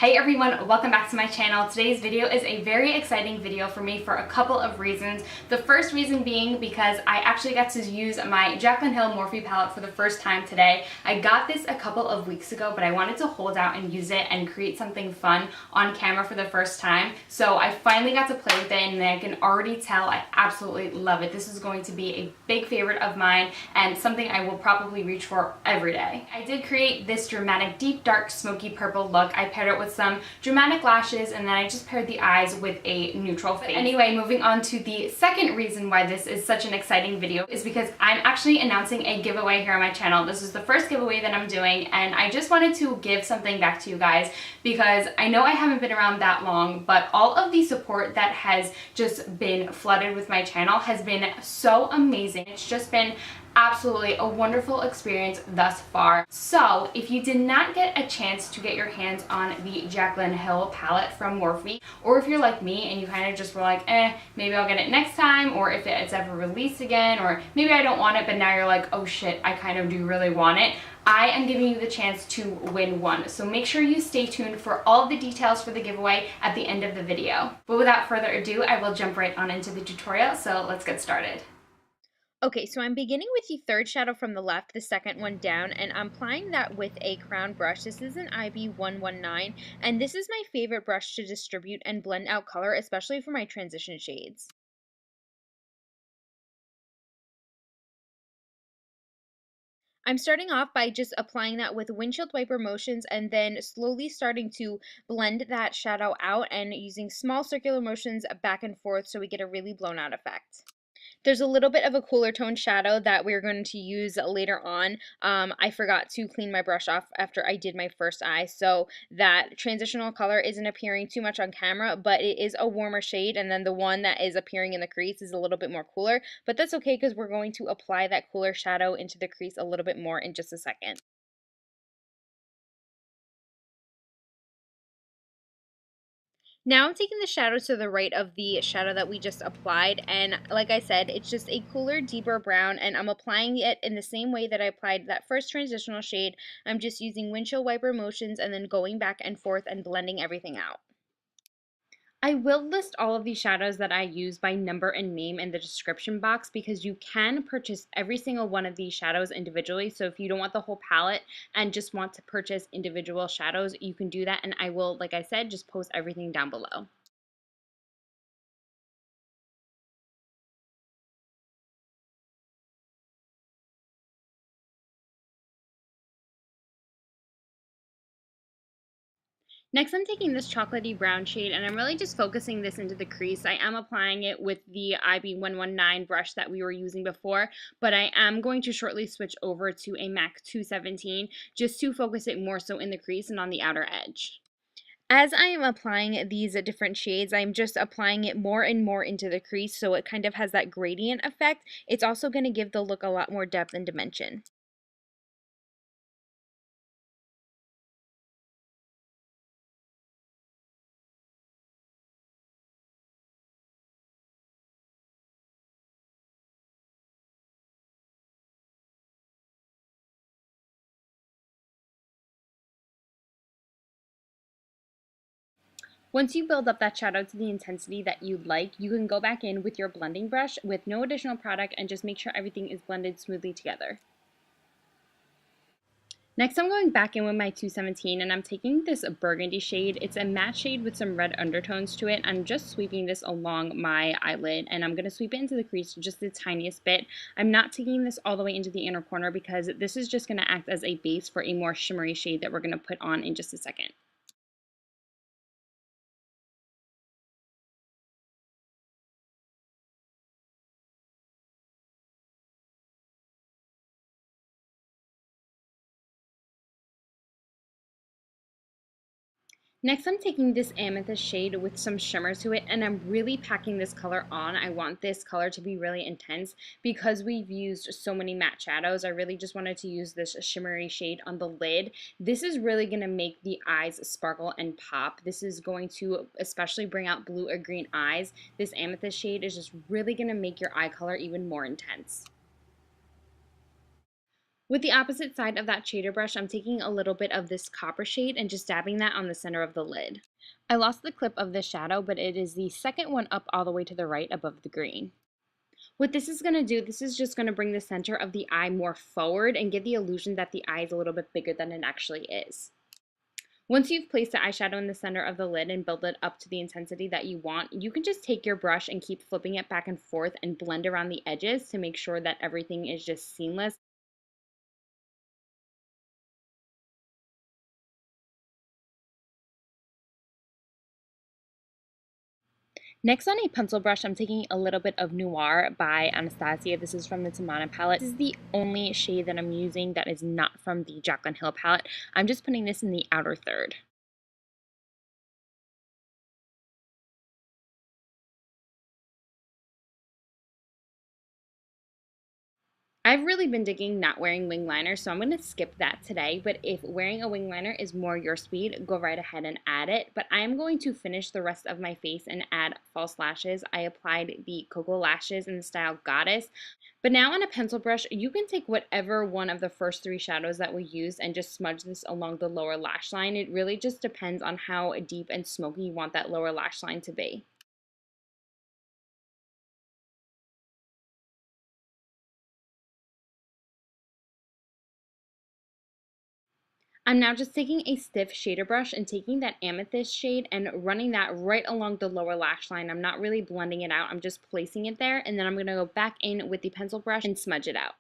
Hey everyone, welcome back to my channel. Today's video is a very exciting video for me for a couple of reasons. The first reason being because I actually got to use my Jaclyn Morphe palette for the first time today. I got this a couple of weeks ago, but I wanted to hold out and use it and create something fun on camera for the first time. So I finally got to play with it and I can already tell I absolutely love it. This is going to be a big favorite of mine and something I will probably reach for every day. I did create this dramatic deep dark smoky purple look. I paired it with some dramatic lashes and then I just paired the eyes with a neutral face. Anyway, moving on to the second reason why this is such an exciting video is because I'm actually announcing a giveaway here on my channel. This is the first giveaway that I'm doing and I just wanted to give something back to you guys because I know I haven't been around that long, but all of the support that has just been flooded with my channel has been so amazing. It's just been absolutely a wonderful experience thus far. So if you did not get a chance to get your hands on the Jaclyn palette from Morphe, or if you're like me and you kind of just were like, maybe I'll get it next time, or if it's ever released again, or maybe I don't want it, but now you're like, oh shit, I kind of do really want it, I am giving you the chance to win one. So make sure you stay tuned for all of the details for the giveaway at the end of the video. But without further ado, I will jump right on into the tutorial, so let's get started. Okay, so I'm beginning with the third shadow from the left, the second one down, and I'm applying that with a crown brush. This is an IB119, and this is my favorite brush to distribute and blend out color, especially for my transition shades. I'm starting off by just applying that with windshield wiper motions and then slowly starting to blend that shadow out and using small circular motions back and forth so we get a really blown out effect. There's a little bit of a cooler tone shadow that we're going to use later on. I forgot to clean my brush off after I did my first eye, so that transitional color isn't appearing too much on camera, but it is a warmer shade, and then the one that is appearing in the crease is a little bit more cooler, but that's okay because we're going to apply that cooler shadow into the crease a little bit more in just a second. Now I'm taking the shadow to the right of the shadow that we just applied, and like I said, it's just a cooler, deeper brown, and I'm applying it in the same way that I applied that first transitional shade. I'm just using windshield wiper motions and then going back and forth and blending everything out. I will list all of these shadows that I use by number and name in the description box because you can purchase every single one of these shadows individually. So if you don't want the whole palette and just want to purchase individual shadows, you can do that. And I will, like I said, just post everything down below. Next, I'm taking this chocolatey brown shade and I'm really just focusing this into the crease. I am applying it with the IB119 brush that we were using before, but I am going to shortly switch over to a MAC 217 just to focus it more so in the crease and on the outer edge. As I am applying these different shades, I'm just applying it more and more into the crease so it kind of has that gradient effect. It's also going to give the look a lot more depth and dimension. Once you build up that shadow to the intensity that you'd like, you can go back in with your blending brush with no additional product and just make sure everything is blended smoothly together. Next, I'm going back in with my 217 and I'm taking this burgundy shade. It's a matte shade with some red undertones to it. I'm just sweeping this along my eyelid and I'm going to sweep it into the crease just the tiniest bit. I'm not taking this all the way into the inner corner because this is just going to act as a base for a more shimmery shade that we're going to put on in just a second. Next, I'm taking this amethyst shade with some shimmer to it, and I'm really packing this color on. I want this color to be really intense because we've used so many matte shadows. I really just wanted to use this shimmery shade on the lid. This is really going to make the eyes sparkle and pop. This is going to especially bring out blue or green eyes. This amethyst shade is just really going to make your eye color even more intense. With the opposite side of that shader brush, I'm taking a little bit of this copper shade and just dabbing that on the center of the lid. I lost the clip of this shadow, but it is the second one up all the way to the right above the green. What this is going to do, this is just going to bring the center of the eye more forward and give the illusion that the eye is a little bit bigger than it actually is. Once you've placed the eyeshadow in the center of the lid and build it up to the intensity that you want, you can just take your brush and keep flipping it back and forth and blend around the edges to make sure that everything is just seamless. Next, on a pencil brush, I'm taking a little bit of Noir by Anastasia. This is from the Tamana palette. This is the only shade that I'm using that is not from the Jaclyn Hill palette. I'm just putting this in the outer third. I've really been digging not wearing wing liner, so I'm going to skip that today, but if wearing a wing liner is more your speed, go right ahead and add it. But I'm going to finish the rest of my face and add false lashes. I applied the Cocoa Lashes in the style Goddess. But now on a pencil brush, you can take whatever one of the first three shadows that we used and just smudge this along the lower lash line. It really just depends on how deep and smoky you want that lower lash line to be. I'm now just taking a stiff shader brush and taking that amethyst shade and running that right along the lower lash line. I'm not really blending it out, I'm just placing it there, and then I'm going to go back in with the pencil brush and smudge it out.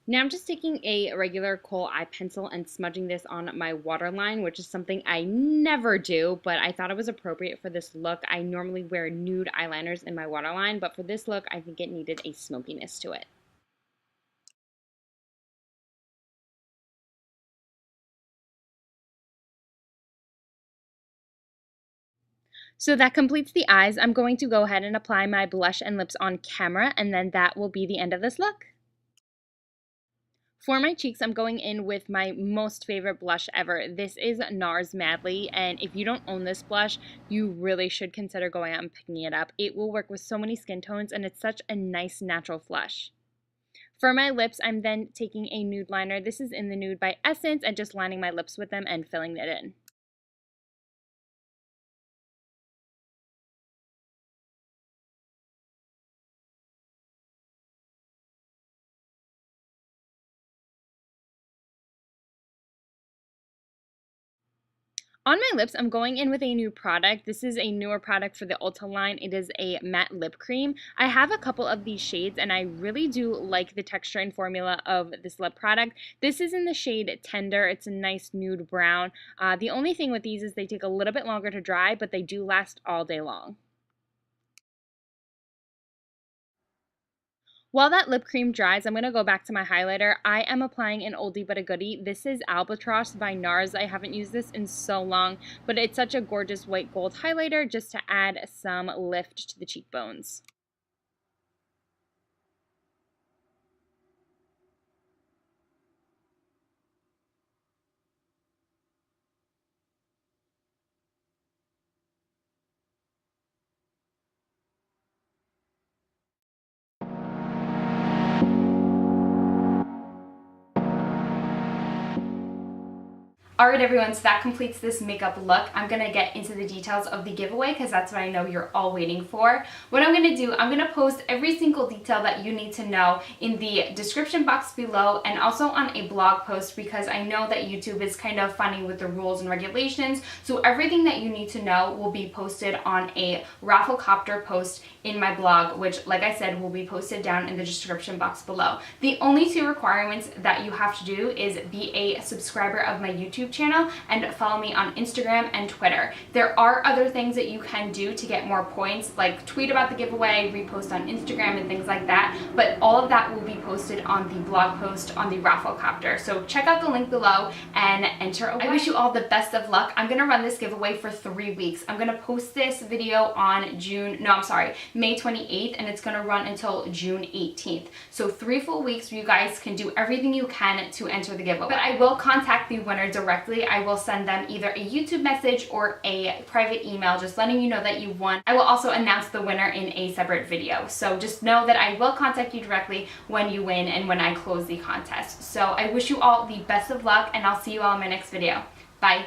Now I'm just taking a regular kohl eye pencil and smudging this on my waterline, which is something I never do, but I thought it was appropriate for this look. I normally wear nude eyeliners in my waterline, but for this look, I think it needed a smokiness to it. So that completes the eyes. I'm going to go ahead and apply my blush and lips on camera, and then that will be the end of this look. For my cheeks, I'm going in with my most favorite blush ever. This is Nars Madly, and if you don't own this blush, you really should consider going out and picking it up. It will work with so many skin tones, and it's such a nice natural flush. For my lips, I'm then taking a nude liner. This is in the Nude by Essence, and just lining my lips with them and filling it in. On my lips, I'm going in with a new product. This is a newer product for the Ulta line. It is a matte lip cream. I have a couple of these shades, and I really do like the texture and formula of this lip product. This is in the shade Tender. It's a nice nude brown. The only thing with these is they take a little bit longer to dry, but they do last all day long. While that lip cream dries, I'm going to go back to my highlighter. I am applying an oldie but a goodie. This is Albatros by Nars. I haven't used this in so long, but it's such a gorgeous white gold highlighter just to add some lift to the cheekbones. Alright everyone, so that completes this makeup look. I'm going to get into the details of the giveaway because that's what I know you're all waiting for. What I'm going to do, I'm going to post every single detail that you need to know in the description box below and also on a blog post because I know that YouTube is kind of funny with the rules and regulations. So everything that you need to know will be posted on a RAFFLECOPTER post in my blog, which like I said will be posted down in the description box below. The only two requirements that you have to do is be a subscriber of my YouTube channel and follow me on Instagram and Twitter. There are other things that you can do to get more points, like tweet about the giveaway, repost on Instagram and things like that, but all of that will be posted on the blog post on the RAFFLECOPTER. So check out the link below and enter away. I wish you all the best of luck. I'm gonna run this giveaway for 3 weeks. I'm gonna post this video on May 28th, and it's gonna run until June 18th. So 3 full weeks where you guys can do everything you can to enter the giveaway. But I will contact the winner directly directly, I will send them either a YouTube message or a private email just letting you know that you won. I will also announce the winner in a separate video. So just know that I will contact you directly when you win and when I close the contest. So I wish you all the best of luck, and I'll see you all in my next video. Bye.